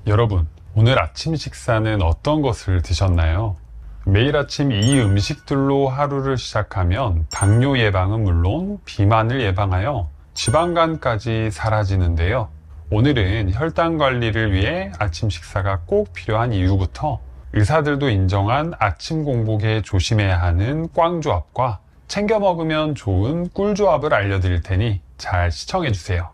여러분, 오늘 아침 식사는 어떤 것을 드셨나요? 매일 아침 이 음식들로 하루를 시작하면 당뇨 예방은 물론 비만을 예방하여 지방간까지 사라지는데요. 오늘은 혈당 관리를 위해 아침 식사가 꼭 필요한 이유부터 의사들도 인정한 아침 공복에 조심해야 하는 꽝조합과 챙겨 먹으면 좋은 꿀조합을 알려드릴 테니 잘 시청해주세요.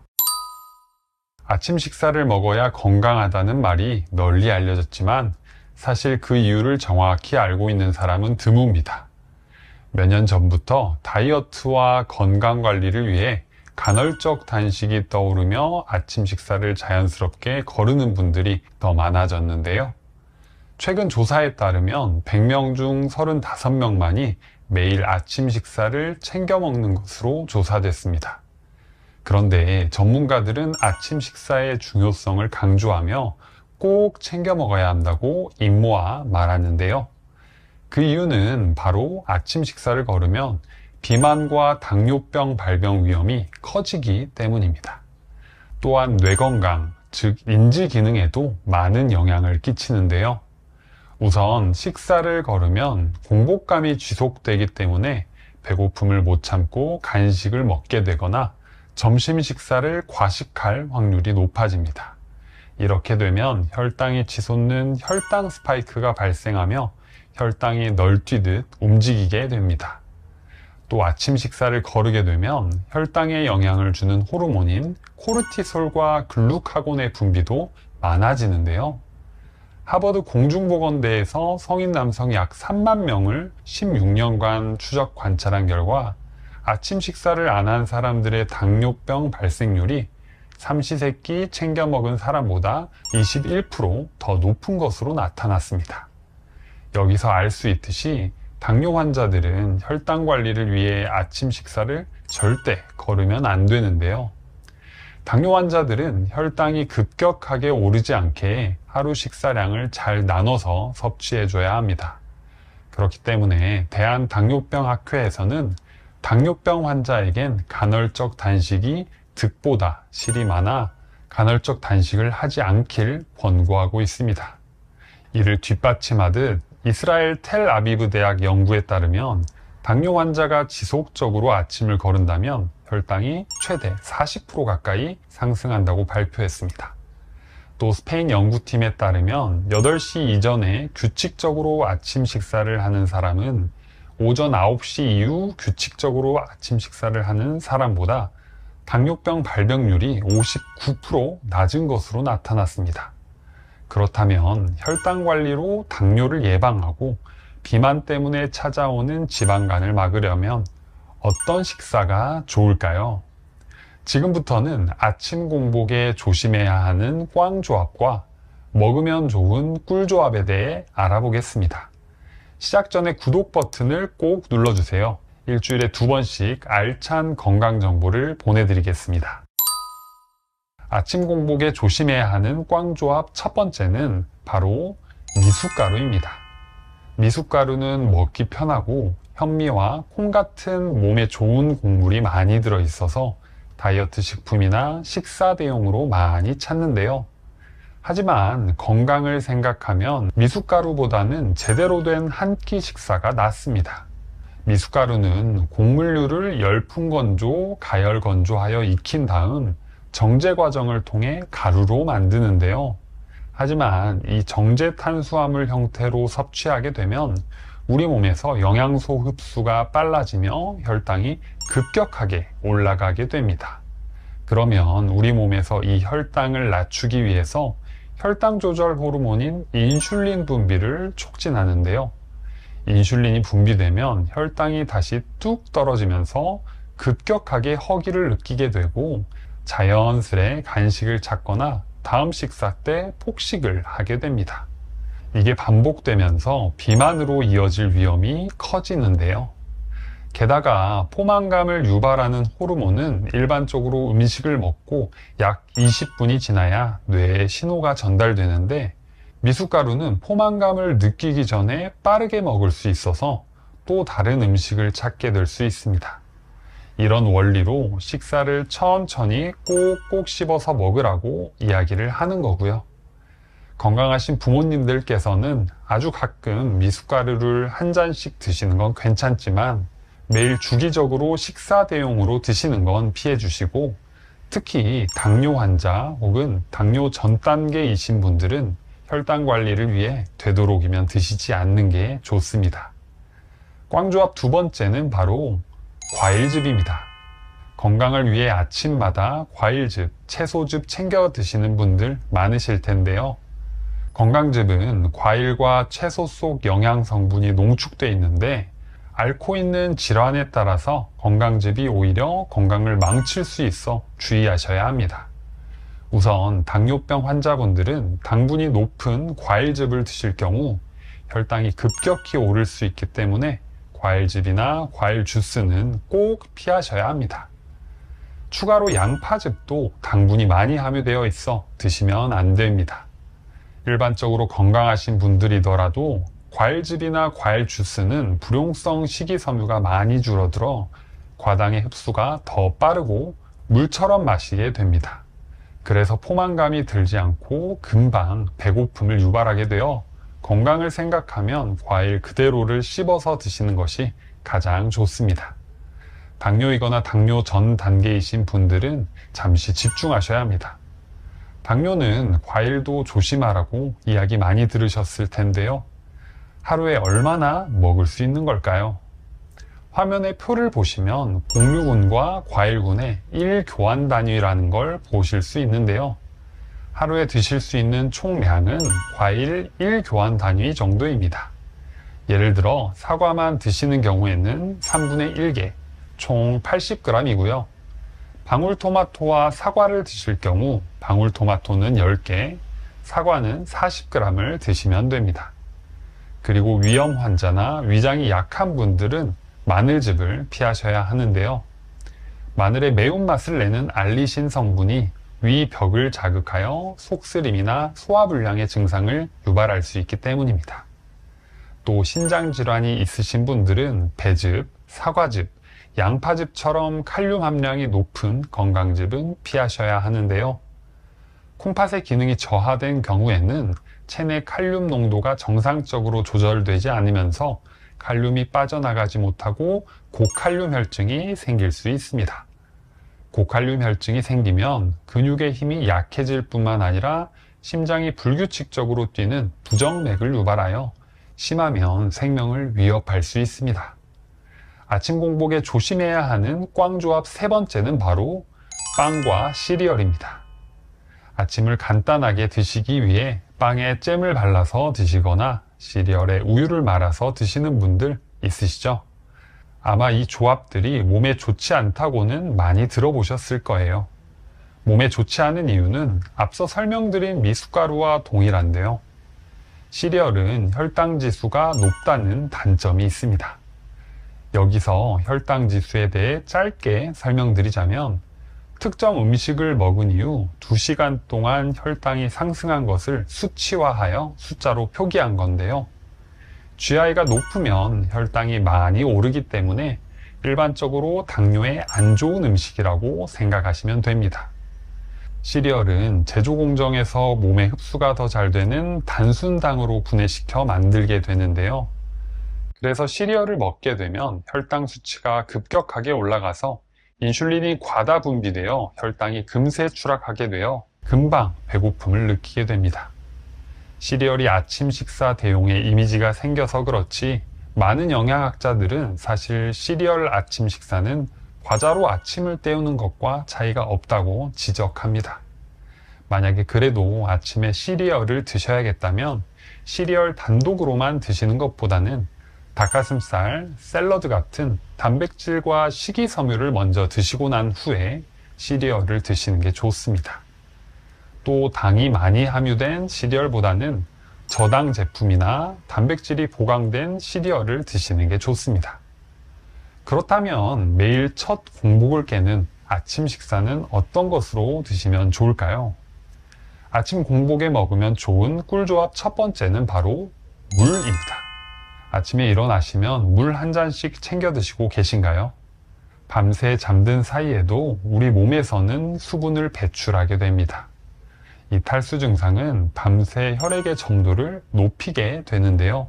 아침 식사를 먹어야 건강하다는 말이 널리 알려졌지만 사실 그 이유를 정확히 알고 있는 사람은 드뭅니다. 몇 년 전부터 다이어트와 건강 관리를 위해 간헐적 단식이 떠오르며 아침 식사를 자연스럽게 거르는 분들이 더 많아졌는데요. 최근 조사에 따르면 100명 중 35명만이 매일 아침 식사를 챙겨 먹는 것으로 조사됐습니다. 그런데 전문가들은 아침 식사의 중요성을 강조하며 꼭 챙겨 먹어야 한다고 임모아 말하는데요. 그 이유는 바로 아침 식사를 거르면 비만과 당뇨병 발병 위험이 커지기 때문입니다. 또한 뇌 건강, 즉 인지 기능에도 많은 영향을 끼치는데요. 우선 식사를 거르면 공복감이 지속되기 때문에 배고픔을 못 참고 간식을 먹게 되거나 점심 식사를 과식할 확률이 높아집니다. 이렇게 되면 혈당이 치솟는 혈당 스파이크가 발생하며 혈당이 널뛰듯 움직이게 됩니다. 또 아침 식사를 거르게 되면 혈당에 영향을 주는 호르몬인 코르티솔과 글루카곤의 분비도 많아지는데요. 하버드 공중보건대에서 성인 남성 약 3만 명을 16년간 추적 관찰한 결과 아침 식사를 안 한 사람들의 당뇨병 발생률이 삼시세끼 챙겨 먹은 사람보다 21% 높은 것으로 나타났습니다. 여기서 알 수 있듯이 당뇨 환자들은 혈당 관리를 위해 아침 식사를 절대 거르면 안 되는데요. 당뇨 환자들은 혈당이 급격하게 오르지 않게 하루 식사량을 잘 나눠서 섭취해줘야 합니다. 그렇기 때문에 대한당뇨병학회에서는 당뇨병 환자에겐 간헐적 단식이 득보다 실이 많아 간헐적 단식을 하지 않길 권고하고 있습니다. 이를 뒷받침하듯 이스라엘 텔아비브 대학 연구에 따르면 당뇨 환자가 지속적으로 아침을 거른다면 혈당이 최대 40% 가까이 상승한다고 발표했습니다. 또 스페인 연구팀에 따르면 8시 이전에 규칙적으로 아침 식사를 하는 사람은 오전 9시 이후 규칙적으로 아침 식사를 하는 사람보다 당뇨병 발병률이 59% 낮은 것으로 나타났습니다. 그렇다면 혈당 관리로 당뇨를 예방하고 비만 때문에 찾아오는 지방간을 막으려면 어떤 식사가 좋을까요? 지금부터는 아침 공복에 조심해야 하는 꽝조합과 먹으면 좋은 꿀조합에 대해 알아보겠습니다. 시작 전에 구독 버튼을 꼭 눌러주세요. 일주일에 2번씩 알찬 건강 정보를 보내드리겠습니다. 아침 공복에 조심해야 하는 꽝조합 첫 번째는 바로 미숫가루입니다. 미숫가루는 먹기 편하고 현미와 콩 같은 몸에 좋은 곡물이 많이 들어있어서 다이어트 식품이나 식사 대용으로 많이 찾는데요. 하지만 건강을 생각하면 미숫가루보다는 제대로 된 한 끼 식사가 낫습니다. 미숫가루는 곡물류를 열풍 건조, 가열 건조하여 익힌 다음 정제 과정을 통해 가루로 만드는데요. 하지만 이 정제 탄수화물 형태로 섭취하게 되면 우리 몸에서 영양소 흡수가 빨라지며 혈당이 급격하게 올라가게 됩니다. 그러면 우리 몸에서 이 혈당을 낮추기 위해서 혈당 조절 호르몬인 인슐린 분비를 촉진하는데요. 인슐린이 분비되면 혈당이 다시 뚝 떨어지면서 급격하게 허기를 느끼게 되고 자연스레 간식을 찾거나 다음 식사 때 폭식을 하게 됩니다. 이게 반복되면서 비만으로 이어질 위험이 커지는데요. 게다가 포만감을 유발하는 호르몬은 일반적으로 음식을 먹고 약 20분이 지나야 뇌에 신호가 전달되는데 미숫가루는 포만감을 느끼기 전에 빠르게 먹을 수 있어서 또 다른 음식을 찾게 될 수 있습니다. 이런 원리로 식사를 천천히 꼭꼭 씹어서 먹으라고 이야기를 하는 거고요. 건강하신 부모님들께서는 아주 가끔 미숫가루를 한 잔씩 드시는 건 괜찮지만 매일 주기적으로 식사 대용으로 드시는 건 피해 주시고, 특히 당뇨 환자 혹은 당뇨 전 단계이신 분들은 혈당 관리를 위해 되도록이면 드시지 않는 게 좋습니다. 꽝조합 두 번째는 바로 과일즙입니다. 건강을 위해 아침마다 과일즙, 채소즙 챙겨 드시는 분들 많으실 텐데요. 건강즙은 과일과 채소 속 영양 성분이 농축되어 있는데 앓고 있는 질환에 따라서 건강즙이 오히려 건강을 망칠 수 있어 주의하셔야 합니다. 우선 당뇨병 환자분들은 당분이 높은 과일즙을 드실 경우 혈당이 급격히 오를 수 있기 때문에 과일즙이나 과일 주스는 꼭 피하셔야 합니다. 추가로 양파즙도 당분이 많이 함유되어 있어 드시면 안 됩니다. 일반적으로 건강하신 분들이더라도 과일즙이나 과일 주스는 불용성 식이섬유가 많이 줄어들어 과당의 흡수가 더 빠르고 물처럼 마시게 됩니다. 그래서 포만감이 들지 않고 금방 배고픔을 유발하게 되어 건강을 생각하면 과일 그대로를 씹어서 드시는 것이 가장 좋습니다. 당뇨이거나 당뇨 전 단계이신 분들은 잠시 집중하셔야 합니다. 당뇨는 과일도 조심하라고 이야기 많이 들으셨을 텐데요. 하루에 얼마나 먹을 수 있는 걸까요? 화면의 표를 보시면 곡류군과 과일군의 1교환 단위라는 걸 보실 수 있는데요. 하루에 드실 수 있는 총량은 과일 1교환 단위 정도입니다. 예를 들어 사과만 드시는 경우에는 3분의 1개, 총 80g이고요. 방울토마토와 사과를 드실 경우 방울토마토는 10개, 사과는 40g을 드시면 됩니다. 그리고 위염 환자나 위장이 약한 분들은 마늘즙을 피하셔야 하는데요. 마늘의 매운맛을 내는 알리신 성분이 위 벽을 자극하여 속쓰림이나 소화불량의 증상을 유발할 수 있기 때문입니다. 또 신장질환이 있으신 분들은 배즙, 사과즙, 양파즙처럼 칼륨 함량이 높은 건강즙은 피하셔야 하는데요. 콩팥의 기능이 저하된 경우에는 체내 칼륨 농도가 정상적으로 조절되지 않으면서 칼륨이 빠져나가지 못하고 고칼륨 혈증이 생길 수 있습니다. 고칼륨 혈증이 생기면 근육의 힘이 약해질 뿐만 아니라 심장이 불규칙적으로 뛰는 부정맥을 유발하여 심하면 생명을 위협할 수 있습니다. 아침 공복에 조심해야 하는 꽝조합 세 번째는 바로 빵과 시리얼입니다. 아침을 간단하게 드시기 위해 빵에 잼을 발라서 드시거나 시리얼에 우유를 말아서 드시는 분들 있으시죠? 아마 이 조합들이 몸에 좋지 않다고는 많이 들어보셨을 거예요. 몸에 좋지 않은 이유는 앞서 설명드린 미숫가루와 동일한데요. 시리얼은 혈당 지수가 높다는 단점이 있습니다. 여기서 혈당 지수에 대해 짧게 설명드리자면 특정 음식을 먹은 이후 2시간 동안 혈당이 상승한 것을 수치화하여 숫자로 표기한 건데요. GI가 높으면 혈당이 많이 오르기 때문에 일반적으로 당뇨에 안 좋은 음식이라고 생각하시면 됩니다. 시리얼은 제조 공정에서 몸에 흡수가 더 잘 되는 단순당으로 분해시켜 만들게 되는데요. 그래서 시리얼을 먹게 되면 혈당 수치가 급격하게 올라가서 인슐린이 과다 분비되어 혈당이 금세 추락하게 되어 금방 배고픔을 느끼게 됩니다. 시리얼이 아침 식사 대용의 이미지가 생겨서 그렇지 많은 영양학자들은 사실 시리얼 아침 식사는 과자로 아침을 때우는 것과 차이가 없다고 지적합니다. 만약에 그래도 아침에 시리얼을 드셔야겠다면 시리얼 단독으로만 드시는 것보다는 닭가슴살, 샐러드 같은 단백질과 식이섬유를 먼저 드시고 난 후에 시리얼을 드시는 게 좋습니다. 또 당이 많이 함유된 시리얼보다는 저당 제품이나 단백질이 보강된 시리얼을 드시는 게 좋습니다. 그렇다면 매일 첫 공복을 깨는 아침 식사는 어떤 것으로 드시면 좋을까요? 아침 공복에 먹으면 좋은 꿀조합 첫 번째는 바로 물입니다. 아침에 일어나시면 물 한 잔씩 챙겨 드시고 계신가요? 밤새 잠든 사이에도 우리 몸에서는 수분을 배출하게 됩니다. 이 탈수 증상은 밤새 혈액의 점도를 높이게 되는데요.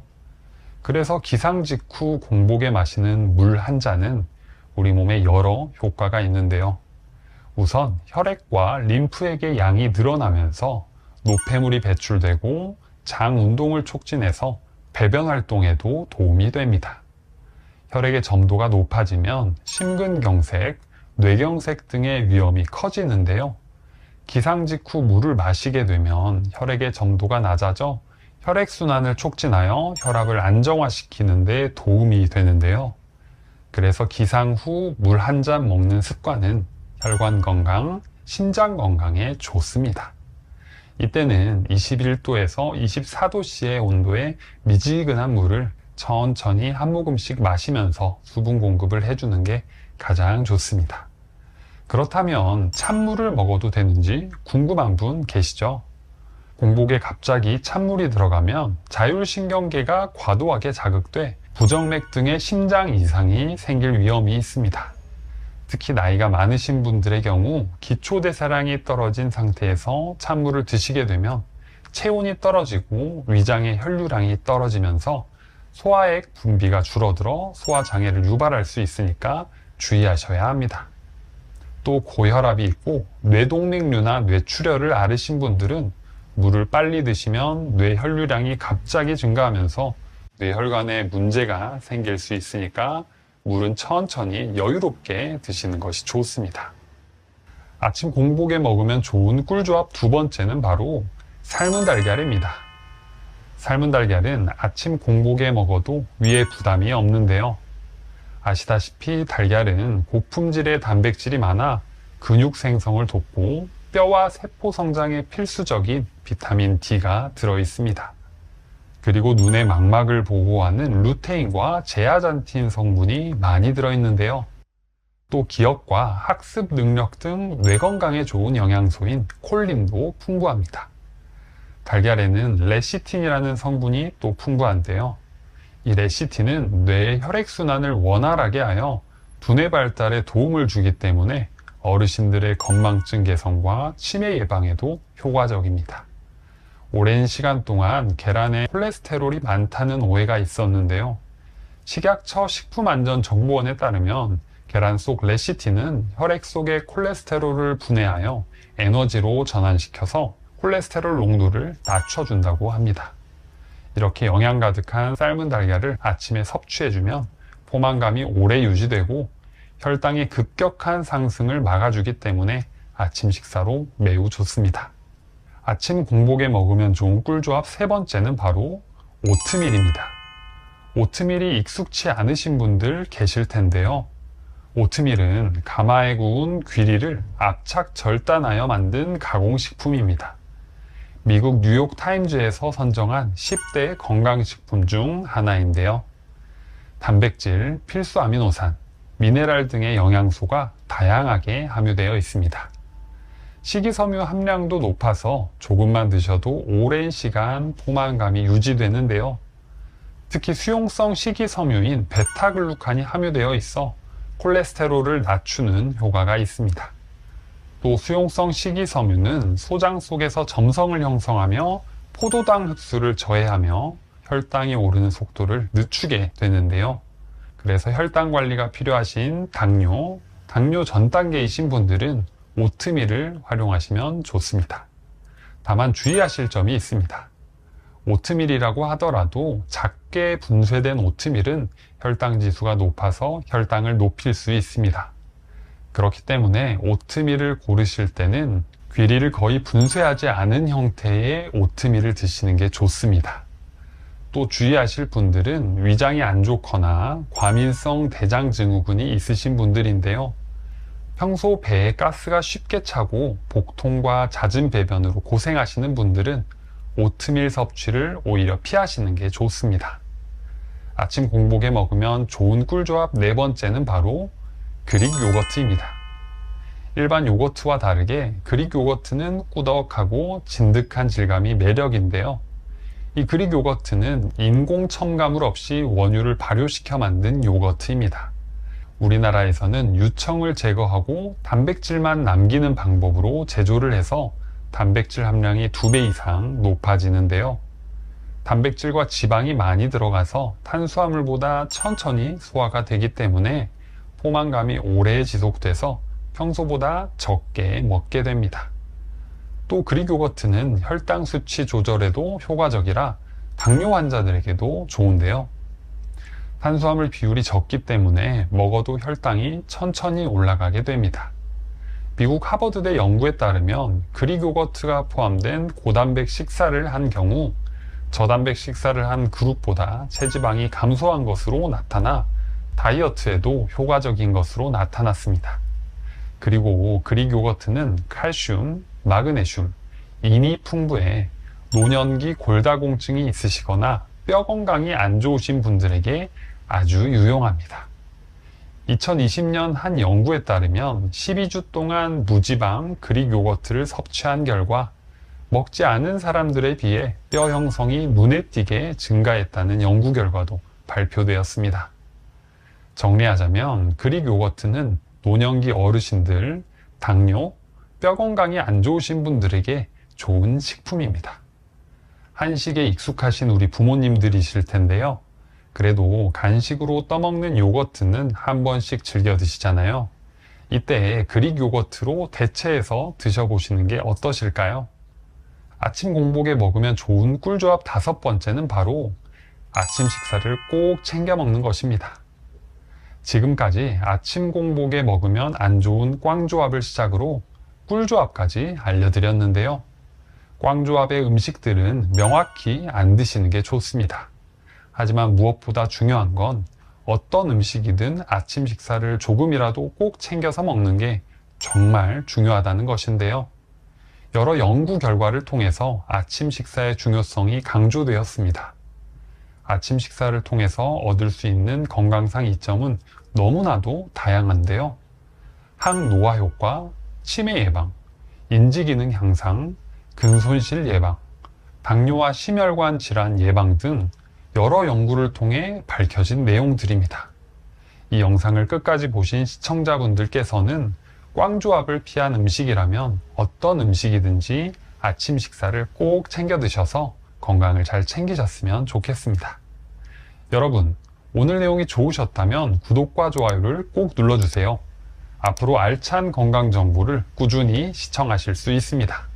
그래서 기상 직후 공복에 마시는 물 한 잔은 우리 몸에 여러 효과가 있는데요. 우선 혈액과 림프액의 양이 늘어나면서 노폐물이 배출되고 장 운동을 촉진해서 배변 활동에도 도움이 됩니다. 혈액의 점도가 높아지면 심근경색, 뇌경색 등의 위험이 커지는데요. 기상 직후 물을 마시게 되면 혈액의 점도가 낮아져 혈액순환을 촉진하여 혈압을 안정화시키는 데 도움이 되는데요. 그래서 기상 후 물 한 잔 먹는 습관은 혈관 건강, 신장 건강에 좋습니다. 이때는 21도에서 24도씨의 온도에 미지근한 물을 천천히 한 모금씩 마시면서 수분 공급을 해주는 게 가장 좋습니다. 그렇다면 찬물을 먹어도 되는지 궁금한 분 계시죠? 공복에 갑자기 찬물이 들어가면 자율신경계가 과도하게 자극돼 부정맥 등의 심장 이상이 생길 위험이 있습니다. 특히 나이가 많으신 분들의 경우 기초대사량이 떨어진 상태에서 찬물을 드시게 되면 체온이 떨어지고 위장의 혈류량이 떨어지면서 소화액 분비가 줄어들어 소화장애를 유발할 수 있으니까 주의하셔야 합니다. 또 고혈압이 있고 뇌동맥류나 뇌출혈을 앓으신 분들은 물을 빨리 드시면 뇌혈류량이 갑자기 증가하면서 뇌혈관에 문제가 생길 수 있으니까 물은 천천히 여유롭게 드시는 것이 좋습니다. 아침 공복에 먹으면 좋은 꿀조합 두 번째는 바로 삶은 달걀입니다. 삶은 달걀은 아침 공복에 먹어도 위에 부담이 없는데요. 아시다시피 달걀은 고품질의 단백질이 많아 근육 생성을 돕고 뼈와 세포 성장에 필수적인 비타민 D가 들어 있습니다. 그리고 눈의 망막을 보호하는 루테인과 제아잔틴 성분이 많이 들어있는데요. 또 기억과 학습 능력 등 뇌 건강에 좋은 영양소인 콜린도 풍부합니다. 달걀에는 레시틴이라는 성분이 또 풍부한데요. 이 레시틴은 뇌의 혈액순환을 원활하게 하여 두뇌 발달에 도움을 주기 때문에 어르신들의 건망증 개선과 치매 예방에도 효과적입니다. 오랜 시간 동안 계란에 콜레스테롤이 많다는 오해가 있었는데요. 식약처 식품안전정보원에 따르면 계란 속 레시틴은 혈액 속의 콜레스테롤을 분해하여 에너지로 전환시켜서 콜레스테롤 농도를 낮춰준다고 합니다. 이렇게 영양 가득한 삶은 달걀을 아침에 섭취해주면 포만감이 오래 유지되고 혈당의 급격한 상승을 막아주기 때문에 아침 식사로 매우 좋습니다. 아침 공복에 먹으면 좋은 꿀조합 세 번째는 바로 오트밀입니다. 오트밀이 익숙치 않으신 분들 계실 텐데요. 오트밀은 가마에 구운 귀리를 압착 절단하여 만든 가공식품입니다. 미국 뉴욕 타임즈에서 선정한 10대 건강식품 중 하나인데요. 단백질, 필수 아미노산, 미네랄 등의 영양소가 다양하게 함유되어 있습니다. 식이섬유 함량도 높아서 조금만 드셔도 오랜 시간 포만감이 유지되는데요. 특히 수용성 식이섬유인 베타글루칸이 함유되어 있어 콜레스테롤을 낮추는 효과가 있습니다. 또 수용성 식이섬유는 소장 속에서 점성을 형성하며 포도당 흡수를 저해하며 혈당이 오르는 속도를 늦추게 되는데요. 그래서 혈당 관리가 필요하신 당뇨 전 단계이신 분들은 오트밀을 활용하시면 좋습니다. 다만 주의하실 점이 있습니다. 오트밀이라고 하더라도 작게 분쇄된 오트밀은 혈당 지수가 높아서 혈당을 높일 수 있습니다. 그렇기 때문에 오트밀을 고르실 때는 귀리를 거의 분쇄하지 않은 형태의 오트밀을 드시는 게 좋습니다. 또 주의하실 분들은 위장이 안 좋거나 과민성 대장증후군이 있으신 분들인데요. 평소 배에 가스가 쉽게 차고 복통과 잦은 배변으로 고생하시는 분들은 오트밀 섭취를 오히려 피하시는 게 좋습니다. 아침 공복에 먹으면 좋은 꿀조합 네 번째는 바로 그릭 요거트입니다. 일반 요거트와 다르게 그릭 요거트는 꾸덕하고 진득한 질감이 매력인데요. 이 그릭 요거트는 인공 첨가물 없이 원유를 발효시켜 만든 요거트입니다. 우리나라에서는 유청을 제거하고 단백질만 남기는 방법으로 제조를 해서 단백질 함량이 2배 이상 높아지는데요. 단백질과 지방이 많이 들어가서 탄수화물보다 천천히 소화가 되기 때문에 포만감이 오래 지속돼서 평소보다 적게 먹게 됩니다. 또 그릭 요거트는 혈당 수치 조절에도 효과적이라 당뇨 환자들에게도 좋은데요. 탄수화물 비율이 적기 때문에 먹어도 혈당이 천천히 올라가게 됩니다. 미국 하버드대 연구에 따르면 그릭 요거트가 포함된 고단백 식사를 한 경우 저단백 식사를 한 그룹보다 체지방이 감소한 것으로 나타나 다이어트에도 효과적인 것으로 나타났습니다. 그리고 그릭 요거트는 칼슘, 마그네슘, 인이 풍부해 노년기 골다공증이 있으시거나 뼈 건강이 안 좋으신 분들에게 아주 유용합니다. 2020년 한 연구에 따르면 12주 동안 무지방 그릭 요거트를 섭취한 결과 먹지 않은 사람들에 비해 뼈 형성이 눈에 띄게 증가했다는 연구 결과도 발표되었습니다. 정리하자면 그릭 요거트는 노년기 어르신들, 당뇨, 뼈 건강이 안 좋으신 분들에게 좋은 식품입니다. 한식에 익숙하신 우리 부모님들이실 텐데요. 그래도 간식으로 떠먹는 요거트는 한 번씩 즐겨 드시잖아요. 이때 그릭 요거트로 대체해서 드셔보시는 게 어떠실까요? 아침 공복에 먹으면 좋은 꿀조합 5번째는 바로 아침 식사를 꼭 챙겨 먹는 것입니다. 지금까지 아침 공복에 먹으면 안 좋은 꽝조합을 시작으로 꿀조합까지 알려드렸는데요. 꽝조합의 음식들은 명확히 안 드시는 게 좋습니다. 하지만 무엇보다 중요한 건 어떤 음식이든 아침 식사를 조금이라도 꼭 챙겨서 먹는 게 정말 중요하다는 것인데요. 여러 연구 결과를 통해서 아침 식사의 중요성이 강조되었습니다. 아침 식사를 통해서 얻을 수 있는 건강상 이점은 너무나도 다양한데요. 항노화 효과, 치매 예방, 인지기능 향상, 근손실 예방, 당뇨와 심혈관 질환 예방 등 여러 연구를 통해 밝혀진 내용들입니다. 이 영상을 끝까지 보신 시청자분들께서는 꽝조합을 피한 음식이라면 어떤 음식이든지 아침 식사를 꼭 챙겨 드셔서 건강을 잘 챙기셨으면 좋겠습니다. 여러분, 오늘 내용이 좋으셨다면 구독과 좋아요를 꼭 눌러주세요. 앞으로 알찬 건강 정보를 꾸준히 시청하실 수 있습니다.